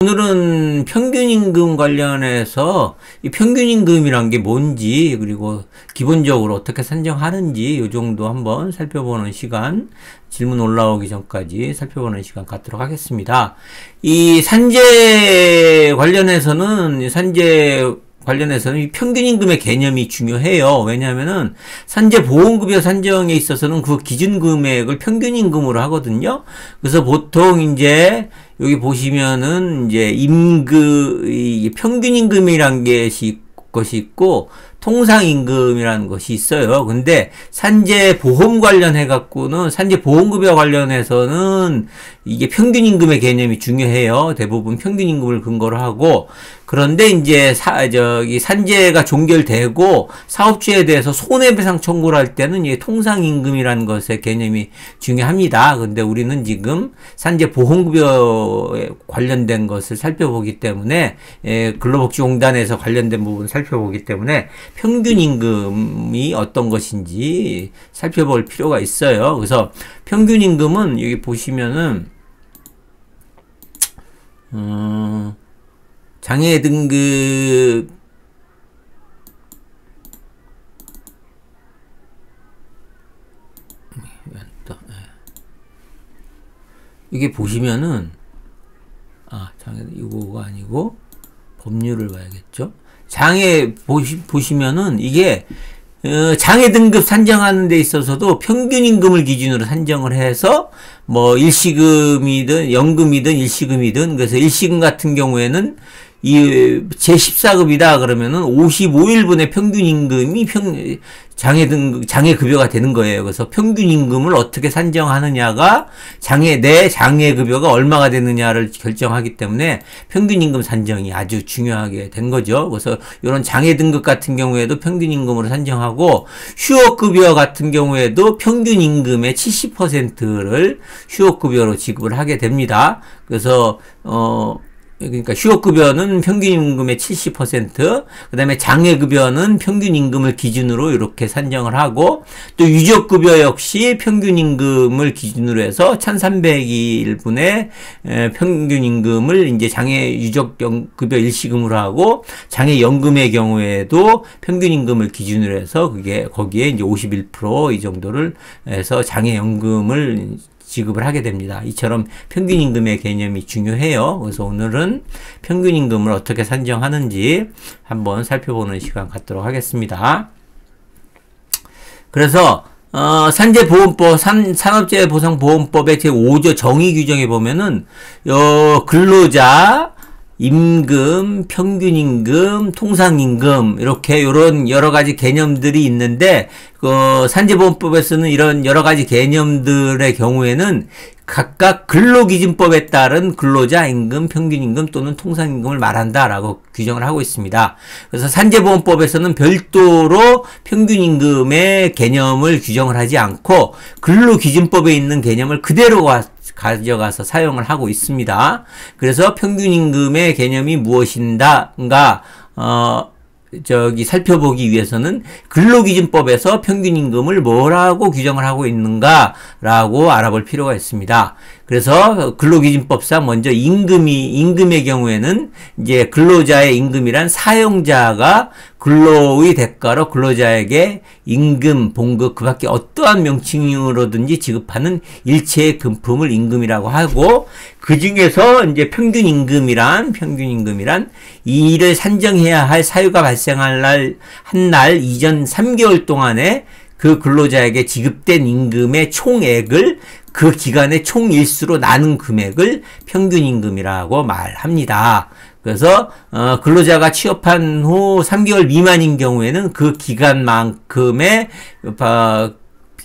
오늘은 평균임금 관련해서 이 평균임금이란 게 뭔지, 그리고 기본적으로 어떻게 산정하는지 이 정도 한번 살펴보는 시간, 질문 올라오기 전까지 살펴보는 시간 갖도록 하겠습니다. 이 산재 관련해서는 이 평균임금의 개념이 중요해요. 왜냐하면은 산재보험급여 산정에 있어서는 그 기준금액을 평균임금으로 하거든요. 그래서 보통 이제 여기 보시면은 이제 평균임금이란 것이 있고 통상임금이라는 것이 있어요. 근데 산재보험 관련해갖고는, 산재보험급여 관련해서는 이게 평균임금의 개념이 중요해요. 대부분 평균임금을 근거로 하고, 그런데 이제 산재가 종결되고 사업주에 대해서 손해배상 청구를 할 때는 이게 통상임금이라는 것의 개념이 중요합니다. 근데 우리는 지금 산재보험급여에 관련된 것을 살펴보기 때문에, 근로복지공단에서 관련된 부분을 살펴보기 때문에 평균임금이 어떤 것인지 살펴볼 필요가 있어요. 그래서 평균임금은 여기 보시면은 장애 등급 이게 보시면은 장애 이거가 아니고 법률을 봐야겠죠. 장애 보시면은 이게 장애 등급 산정하는 데 있어서도 평균임금을 기준으로 산정을 해서 뭐 일시금이든 연금이든 일시금이든, 그래서 일시금 같은 경우에는 이 제14급이다 그러면은 55일분의 평균임금이 장애급여가 되는 거예요. 그래서 평균임금을 어떻게 산정하느냐가 내 장애급여가 얼마가 되느냐를 결정하기 때문에 평균임금 산정이 아주 중요하게 된 거죠. 그래서 이런 장애등급 같은 경우에도 평균임금으로 산정하고, 휴업급여 같은 경우에도 평균임금의 70%를 휴업급여로 지급을 하게 됩니다. 그래서 그러니까 휴업급여는 평균임금의 70%, 그 다음에 장애급여는 평균임금을 기준으로 이렇게 산정을 하고, 또 유족급여 역시 평균임금을 기준으로 해서 1300일분의 평균임금을 이제 장애유족급여 일시금으로 하고, 장애연금의 경우에도 평균임금을 기준으로 해서 거기에 이제 51% 이 정도를 해서 장애연금을 지급을 하게 됩니다. 이처럼 평균임금의 개념이 중요해요. 그래서 오늘은 평균임금을 어떻게 산정하는지 한번 살펴보는 시간 갖도록 하겠습니다. 그래서 산재보험법, 산업재해보상보험법의 제5조 정의 규정에 보면은 근로자 임금, 평균임금, 통상임금, 이렇게 요런 여러 가지 개념들이 있는데, 산재보험법에서는 이런 여러 가지 개념들의 경우에는 각각 근로기준법에 따른 근로자 임금, 평균임금 또는 통상임금을 말한다라고 규정을 하고 있습니다. 그래서 산재보험법에서는 별도로 평균임금의 개념을 규정을 하지 않고 근로기준법에 있는 개념을 그대로 가져가서 사용을 하고 있습니다. 그래서 평균임금의 개념이 무엇인가 살펴보기 위해서는 근로기준법에서 평균임금을 뭐라고 규정을 하고 있는가라고 알아볼 필요가 있습니다. 그래서 근로기준법상 먼저 임금의 경우에는 이제 근로자의 임금이란 사용자가 근로의 대가로 근로자에게 임금, 봉급, 그 밖에 어떠한 명칭으로든지 지급하는 일체의 금품을 임금이라고 하고, 그 중에서 이제 평균임금이란 이 일을 산정해야 할 사유가 발생할 한 날 이전 3개월 동안에 그 근로자에게 지급된 임금의 총액을 그 기간의 총일수로 나눈 금액을 평균임금이라고 말합니다. 그래서 근로자가 취업한 후 3개월 미만인 경우에는 그 기간만큼의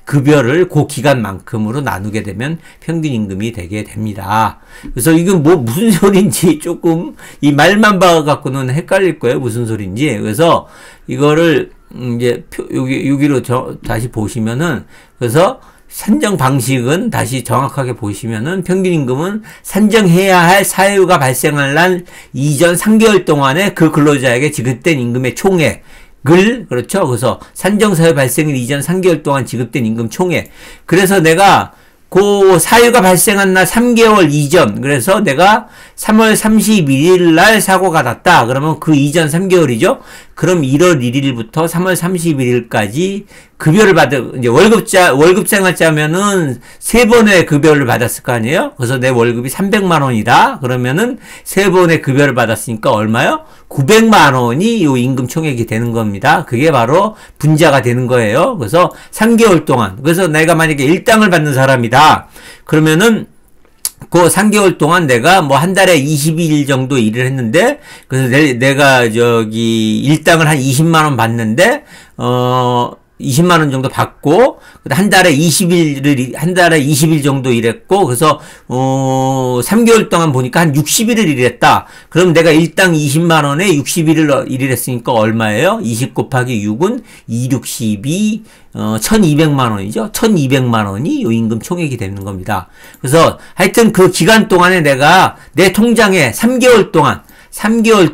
급여를 그 기간만큼으로 나누게 되면 평균임금이 되게 됩니다. 그래서 이건 무슨 소린지 조금 이 말만 봐갖고는 헷갈릴 거예요. 무슨 소린지. 그래서 이거를 이제 여기로 다시 보시면은, 그래서 산정 방식은 다시 정확하게 보시면은 평균임금은 산정해야 할 사유가 발생할 날 이전 3개월 동안에 그 근로자에게 지급된 임금의 총액을, 그렇죠? 그래서 산정사유 발생일 이전 3개월 동안 지급된 임금 총액. 그래서 내가 그 사유가 발생한 날 3개월 이전, 그래서 내가 3월 31일 날 사고가 났다. 그러면 그 이전 3개월이죠. 그럼 1월 1일부터 3월 31일까지 급여를 이제 월급생활자면은 3번의 급여를 받았을 거 아니에요? 그래서 내 월급이 300만 원이다. 그러면은 3번의 급여를 받았으니까 얼마요? 900만 원이 요 임금 총액이 되는 겁니다. 그게 바로 분자가 되는 거예요. 그래서 3개월 동안. 그래서 내가 만약에 일당을 받는 사람이다. 그러면은 그 3개월 동안 내가 뭐 한 달에 20일 정도 일을 했는데, 그래서 내가 일당을 한 20만 원 받는데, 20만 원 정도 받고, 한 달에 20일 정도 일했고, 그래서, 3개월 동안 보니까 한 60일을 일했다. 그럼 내가 일당 20만 원에 60일을 일했으니까 얼마예요? 20 곱하기 6은 2, 6, 12, 1200만 원이죠. 1200만 원이 요 임금 총액이 되는 겁니다. 그래서 하여튼 그 기간 동안에 내가 내 통장에 3개월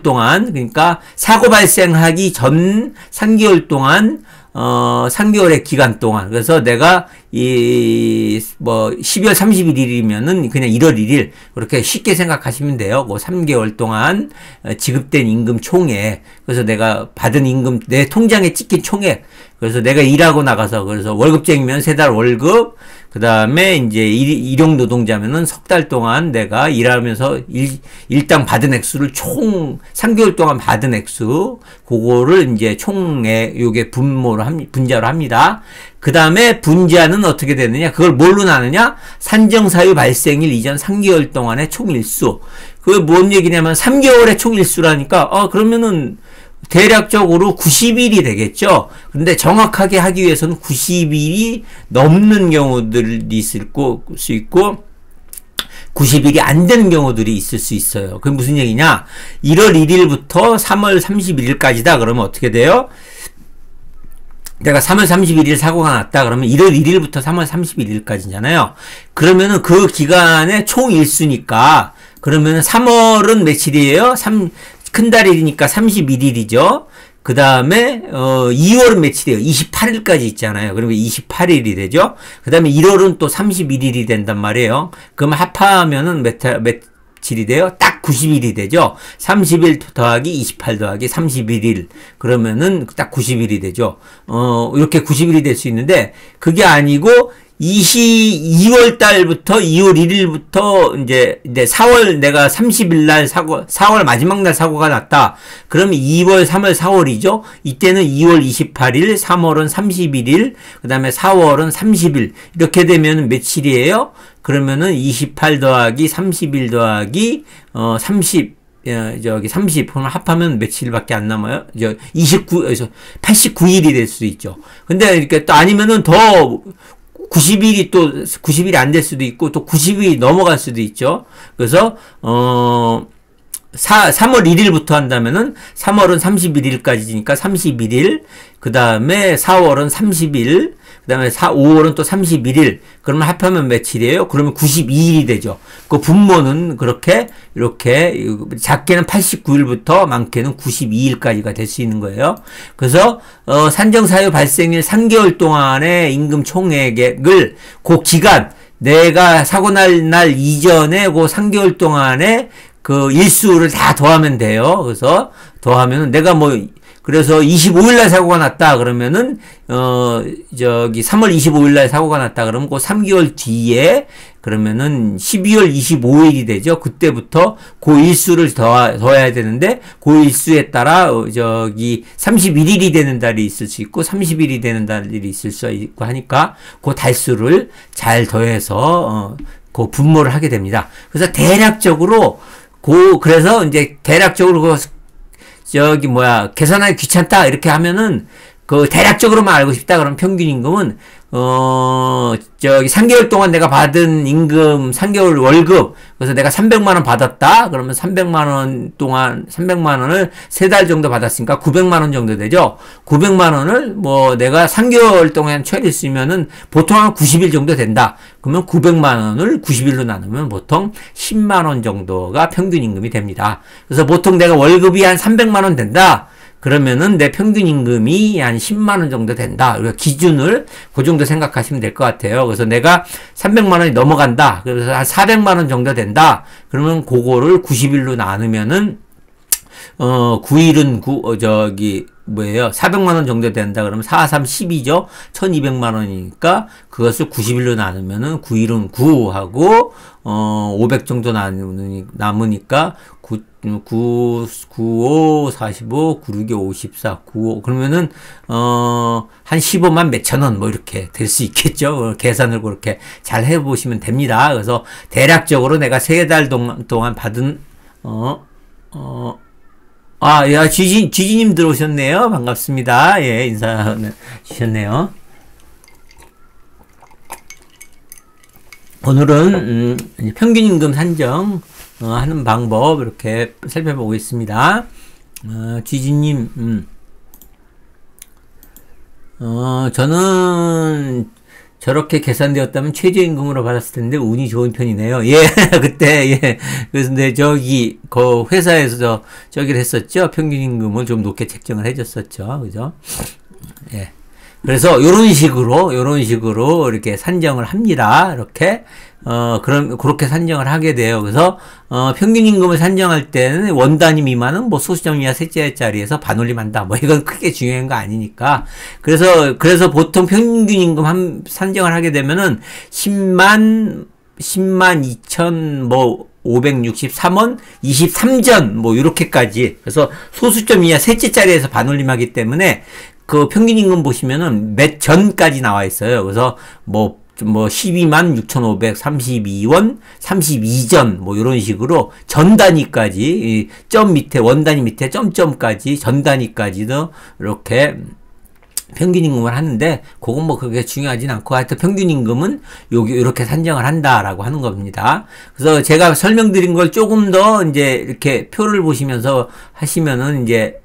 동안, 그러니까 사고 발생하기 전 3개월 동안, 3개월의 기간 동안. 그래서 내가 12월 31일이면은 그냥 1월 1일. 그렇게 쉽게 생각하시면 돼요. 그 3개월 동안 지급된 임금 총액. 그래서 내가 받은 임금, 내 통장에 찍힌 총액. 그래서 내가 일하고 나가서, 그래서 월급쟁이면 3달 월급, 그 다음에 이제 일용 노동자면은 석 달 동안 내가 일하면서 일당 받은 액수를 총 3개월 동안 받은 액수, 그거를 이제 총액, 요게 분자로 합니다. 그 다음에 분자는 어떻게 되느냐? 그걸 뭘로 나누냐? 산정사유 발생일 이전 3개월 동안의 총일수. 그게 뭔 얘기냐면 3개월의 총일수라니까, 그러면은 대략적으로 90일이 되겠죠. 근데 정확하게 하기 위해서는 90일이 넘는 경우들이 있을 수 있고 90일이 안 되는 경우들이 있을 수 있어요. 그게 무슨 얘기냐? 1월 1일부터 3월 31일까지다. 그러면 어떻게 돼요? 내가 3월 31일 사고가 났다. 그러면 1월 1일부터 3월 31일까지잖아요. 그러면은 그 기간의 총 일수니까, 그러면은 3월은 며칠이에요? 큰 달이니까 31일이죠. 그 다음에 2월은 며칠이에요? 28일까지 있잖아요. 그러면 28일이 되죠. 그 다음에 1월은 또 31일이 된단 말이에요. 그럼 합하면은 며칠이 돼요? 딱 90일이 되죠. 30일 더하기 28 더하기 31일. 그러면은 딱 90일이 되죠. 이렇게 90일이 될 수 있는데, 그게 아니고 2월 달부터 2월 1일부터 이제 4월 내가 30일 날 4월 마지막 날 사고가 났다. 그러면 2월, 3월, 4월이죠. 이때는 2월 28일, 3월은 31일, 그 다음에 4월은 30일. 이렇게 되면 며칠이에요? 그러면은 28 더하기 31 더하기 30. 30, 그럼 합하면 며칠밖에 안 남아요? 89일이 될 수도 있죠. 근데 이렇게 또 아니면은 더 90일이 안 될 수도 있고, 또 90일이 넘어갈 수도 있죠. 그래서, 3월 1일부터 한다면은, 3월은 31일까지니까 31일, 그 다음에 4월은 30일, 그 다음에 5월은 또 31일, 그러면 합하면 며칠이에요? 그러면 92일이 되죠. 그 분모는 이렇게, 작게는 89일부터 많게는 92일까지가 될 수 있는 거예요. 그래서, 산정사유 발생일 3개월 동안의 임금 총액을, 그 기간, 내가 사고 날 이전에 그 3개월 동안에 그 일수를 다 더하면 돼요. 그래서 더하면은 내가 그래서 25일날 사고가 났다 그러면은 3월 25일날 사고가 났다 그러면 그 3개월 뒤에 그러면은 12월 25일이 되죠. 그때부터 그 일수를 더해야 되는데 그 일수에 따라 31일이 되는 달이 있을 수 있고 30일이 되는 달이 있을 수 있고 하니까 그 달수를 잘 더해서 그 분모를 하게 됩니다. 그래서 대략적으로 그래서 이제 대략적으로 계산하기 귀찮다, 이렇게 하면은, 대략적으로만 알고 싶다, 그러면 평균 임금은, 3개월 동안 내가 받은 임금, 3개월 월급, 그래서 내가 300만원 받았다? 그러면 300만원 동안, 300만원을 3달 정도 받았으니까 900만원 정도 되죠? 900만원을 내가 3개월 동안 처리했으면은 보통 한 90일 정도 된다. 그러면 900만원을 90일로 나누면 보통 10만원 정도가 평균 임금이 됩니다. 그래서 보통 내가 월급이 한 300만원 된다. 그러면은 내 평균 임금이 한 10만 원 정도 된다. 그러니까 기준을 그 정도 생각하시면 될 것 같아요. 그래서 내가 300만 원이 넘어간다. 그래서 한 400만 원 정도 된다. 그러면 그거를 90일로 나누면은 9일은 400만 원 정도 된다. 그러면 4, 3, 12죠? 1200만 원이니까 그것을 90일로 나누면은 9일은 9 하고, 500 정도 남으니까 9, 5, 45, 9, 6, 54, 95. 그러면은, 한 15만 몇천 원, 뭐, 이렇게 될 수 있겠죠. 계산을 그렇게 잘 해보시면 됩니다. 그래서 대략적으로 내가 3달 동안 받은, 지지님 들어오셨네요. 반갑습니다. 예, 인사 주셨네요. 오늘은, 평균임금 산정, 하는 방법, 이렇게 살펴보고 있습니다. 지지님, 저는 저렇게 계산되었다면 최저임금으로 받았을 텐데 운이 좋은 편이네요. 예, 그때, 예. 그런데 그 회사에서 저기를 했었죠. 평균임금을 좀 높게 책정을 해줬었죠. 그죠? 예. 그래서 요런 식으로 이렇게 산정을 합니다. 이렇게. 그렇게 산정을 하게 돼요. 그래서, 평균임금을 산정할 때는 원 단위 미만은 뭐 소수점 이하 셋째 자리에서 반올림한다. 뭐 이건 크게 중요한 거 아니니까. 그래서 보통 평균임금 산정을 하게 되면은 10만 2천, 뭐, 563원, 23전, 뭐, 요렇게까지. 그래서 소수점 이하 셋째 자리에서 반올림하기 때문에 그 평균임금 보시면은 몇 전까지 나와 있어요. 그래서 뭐 12만 6,532원, 32전, 뭐, 요런 식으로 전 단위까지, 점 밑에, 원 단위 밑에 점점까지, 전 단위까지도 이렇게 평균임금을 하는데, 그건 뭐 그게 중요하진 않고, 하여튼 평균임금은 요렇게 산정을 한다라고 하는 겁니다. 그래서 제가 설명드린 걸 조금 더 이제 이렇게 표를 보시면서 하시면은 이제,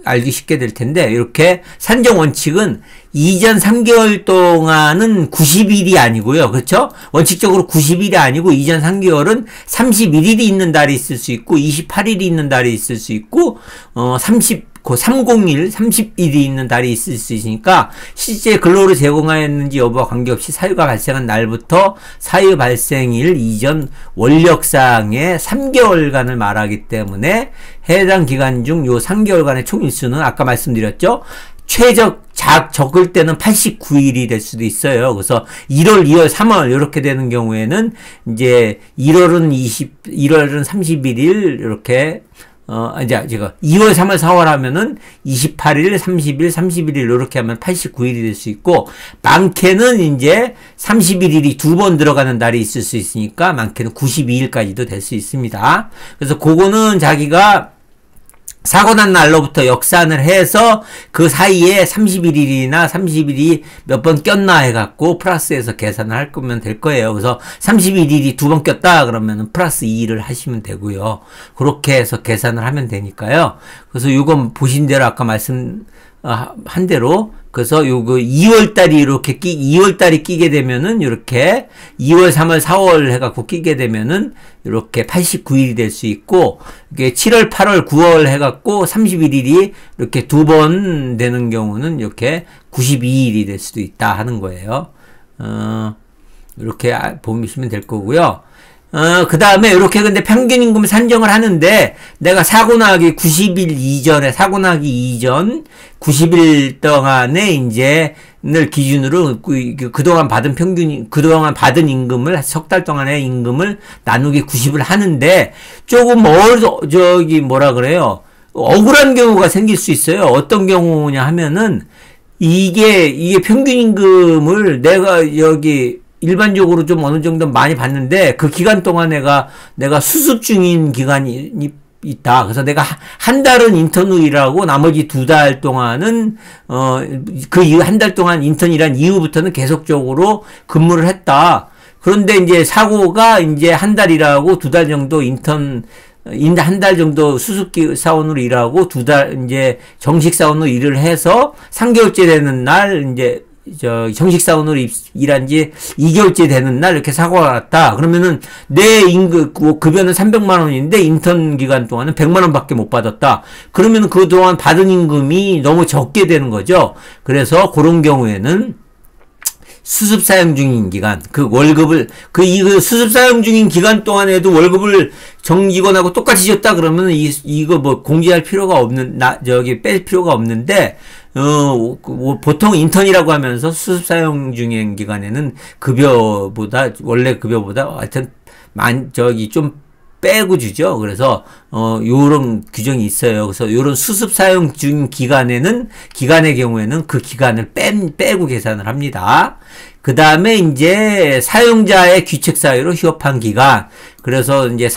알기 쉽게 될 텐데, 이렇게 산정 원칙은 이전 3개월 동안은 90일이 아니고요. 그렇죠? 원칙적으로 90일이 아니고, 이전 3개월은 31일이 있는 달이 있을 수 있고, 28일이 있는 달이 있을 수 있고, 301, 30일이 있는 달이 있을 수 있으니까, 실제 근로를 제공하였는지 여부와 관계없이 사유가 발생한 날부터 사유 발생일 이전 원력상의 3개월간을 말하기 때문에, 해당 기간 중 요 3개월간의 총일수는 아까 말씀드렸죠? 적을 때는 89일이 될 수도 있어요. 그래서 1월, 2월, 3월 이렇게 되는 경우에는 이제 1월은 31일 이렇게 이제 제가 2월, 3월, 4월 하면은 28일, 30일, 31일 이렇게 하면 89일이 될 수 있고, 많게는 이제 31일이 2번 들어가는 날이 있을 수 있으니까 많게는 92일까지도 될 수 있습니다. 그래서 그거는 자기가 사고 난 날로부터 역산을 해서 그 사이에 31일이나 30일이 몇 번 꼈나 해갖고 플러스해서 계산을 할 거면 될 거예요. 그래서 31일이 2번 꼈다 그러면 플러스 2를 하시면 되고요. 그렇게 해서 계산을 하면 되니까요. 그래서 이건 보신 대로 아까 한 대로, 그래서 요거 2월달이 이렇게 2월달이 끼게 되면은 이렇게 2월, 3월, 4월 해갖고 끼게 되면은 이렇게 89일이 될 수 있고, 이게 7월, 8월, 9월 해갖고 31일이 이렇게 2번 되는 경우는 이렇게 92일이 될 수도 있다 하는 거예요. 이렇게 보시면 될 거고요. 그 다음에 이렇게 근데 평균임금 산정을 하는데, 내가 사고 나기 90일 이전 90일 동안에 이제 늘 기준으로 그동안 받은 임금을 석 달 동안의 임금을 나누기 90을 하는데, 조금 억울한 경우가 생길 수 있어요. 어떤 경우냐 하면은, 이게 평균임금을 내가 일반적으로 좀 어느 정도 많이 받는데, 그 기간 동안 내가 수습 중인 기간이 있다. 그래서 내가 한 달은 인턴으로 일하고 나머지 2달 동안은, 그 이후 한 달 동안 인턴 일한 이후부터는 계속적으로 근무를 했다. 그런데 이제 사고가 이제 한 달 일하고 2달 정도 한 달 정도 수습 사원으로 일하고 2달 이제 정식 사원으로 일을 해서 3개월째 되는 날 이제 정식사원으로 일한 지 2개월째 되는 날 이렇게 사고가 났다. 그러면은 내 급여는 300만 원인데 인턴 기간 동안은 100만 원밖에 못 받았다. 그러면 그동안 받은 임금이 너무 적게 되는 거죠. 그래서 그런 경우에는 수습 사용 중인 기간, 그 월급을, 이 수습 사용 중인 기간 동안에도 월급을 정직원하고 똑같이 줬다 그러면 이거 뭐 공지할 필요가 뺄 필요가 없는데, 보통 인턴이라고 하면서 수습 사용 중인 기간에는 원래 급여보다 하여튼, 좀 빼고 주죠. 그래서 요런 규정이 있어요. 그래서 요런 수습 사용 중 기간의 경우에는 그 기간을 빼고 계산을 합니다. 그 다음에 이제 사용자의 귀책 사유로 휴업한 기간. 그래서 이제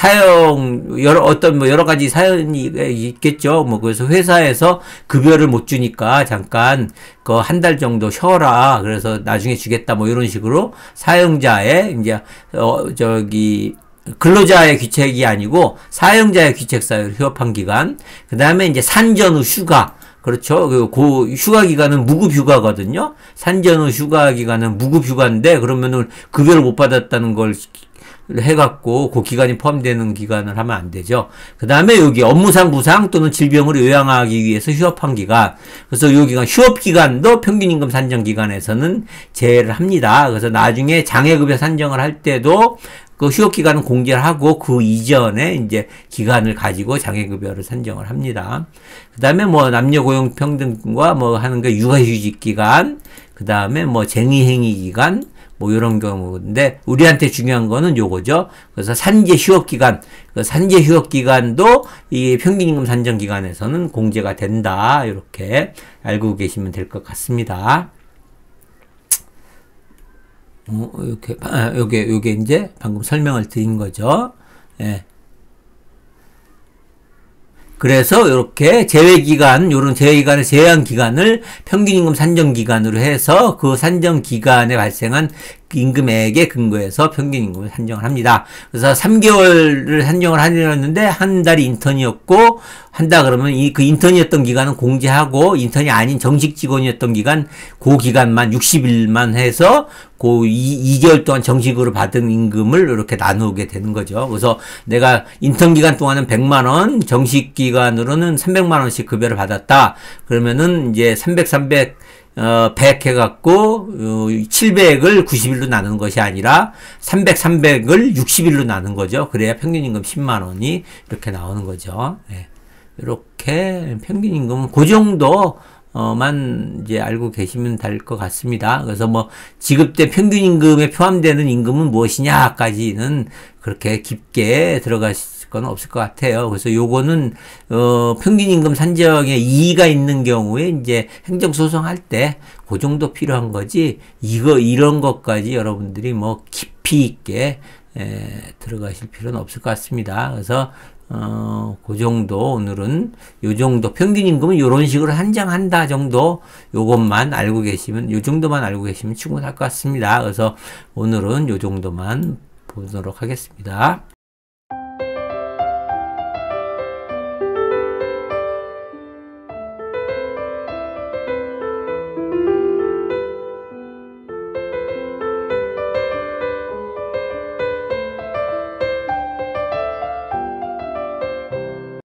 여러 가지 사연이 있겠죠. 그래서 회사에서 급여를 못 주니까 잠깐 한 달 정도 쉬어라. 그래서 나중에 주겠다. 이런 식으로 사용자의 이제 근로자의 귀책이 아니고 사용자의 귀책 사유로 휴업한 기간. 그 다음에 이제 산전 후 휴가. 그렇죠. 그 휴가 기간은 무급 휴가거든요. 산전 후 휴가 기간은 무급 휴가인데 그러면은 급여를 못 받았다는 걸 해갖고 그 기간이 포함되는 기간을 하면 안 되죠. 그 다음에 여기 업무상 부상 또는 질병을 요양하기 위해서 휴업한 기간. 그래서 이 기간 휴업 기간도 평균임금 산정 기간에서는 제외를 합니다. 그래서 나중에 장애급여 산정을 할 때도 그 휴업 기간은 공제를 하고 그 이전에 이제 기간을 가지고 장애급여를 산정을 합니다. 그 다음에 남녀 고용 평등과 하는 게 육아휴직 기간, 그 다음에 쟁의행위 기간, 요런 경우인데, 우리한테 중요한 거는 요거죠. 그래서 산재 휴업 기간, 산재 휴업 기간도 이 평균임금 산정 기간에서는 공제가 된다. 이렇게 알고 계시면 될 것 같습니다. 요게 이제 방금 설명을 드린 거죠. 예. 그래서 이렇게 요런 제외기간을 제외한 기간을 평균임금 산정기간으로 해서 그 산정기간에 발생한 임금액에 근거해서 평균임금을 산정을 합니다. 그래서 3개월을 산정을 하려는데 한 달이 인턴이었고 한다 그러면 그 인턴이었던 기간은 공제하고 인턴이 아닌 정식 직원이었던 기간 그 기간만 60일만 해서 그 2개월 동안 정식으로 받은 임금을 이렇게 나누게 되는 거죠. 그래서 내가 인턴 기간 동안은 100만 원, 정식 기간으로는 300만 원씩 급여를 받았다. 그러면은 이제 100 해갖고, 700을 90일로 나누는 것이 아니라, 300을 60일로 나누는 거죠. 그래야 평균임금 10만 원이 이렇게 나오는 거죠. 네. 이렇게 평균임금은 그 정도, 만 이제 알고 계시면 될 것 같습니다. 그래서 지급된 평균임금에 포함되는 임금은 무엇이냐까지는 그렇게 깊게 들어갈 건 없을 것 같아요. 그래서 요거는 평균임금 산정에 이의가 있는 경우에 이제 행정소송할 때 그 정도 필요한 거지 이런 것까지 여러분들이 깊이 있게 들어가실 필요는 없을 것 같습니다. 그래서 그 정도 오늘은 요 정도 평균임금은 요런 식으로 산정한다 정도 요 정도만 알고 계시면 충분할 것 같습니다. 그래서 오늘은 요 정도만 보도록 하겠습니다.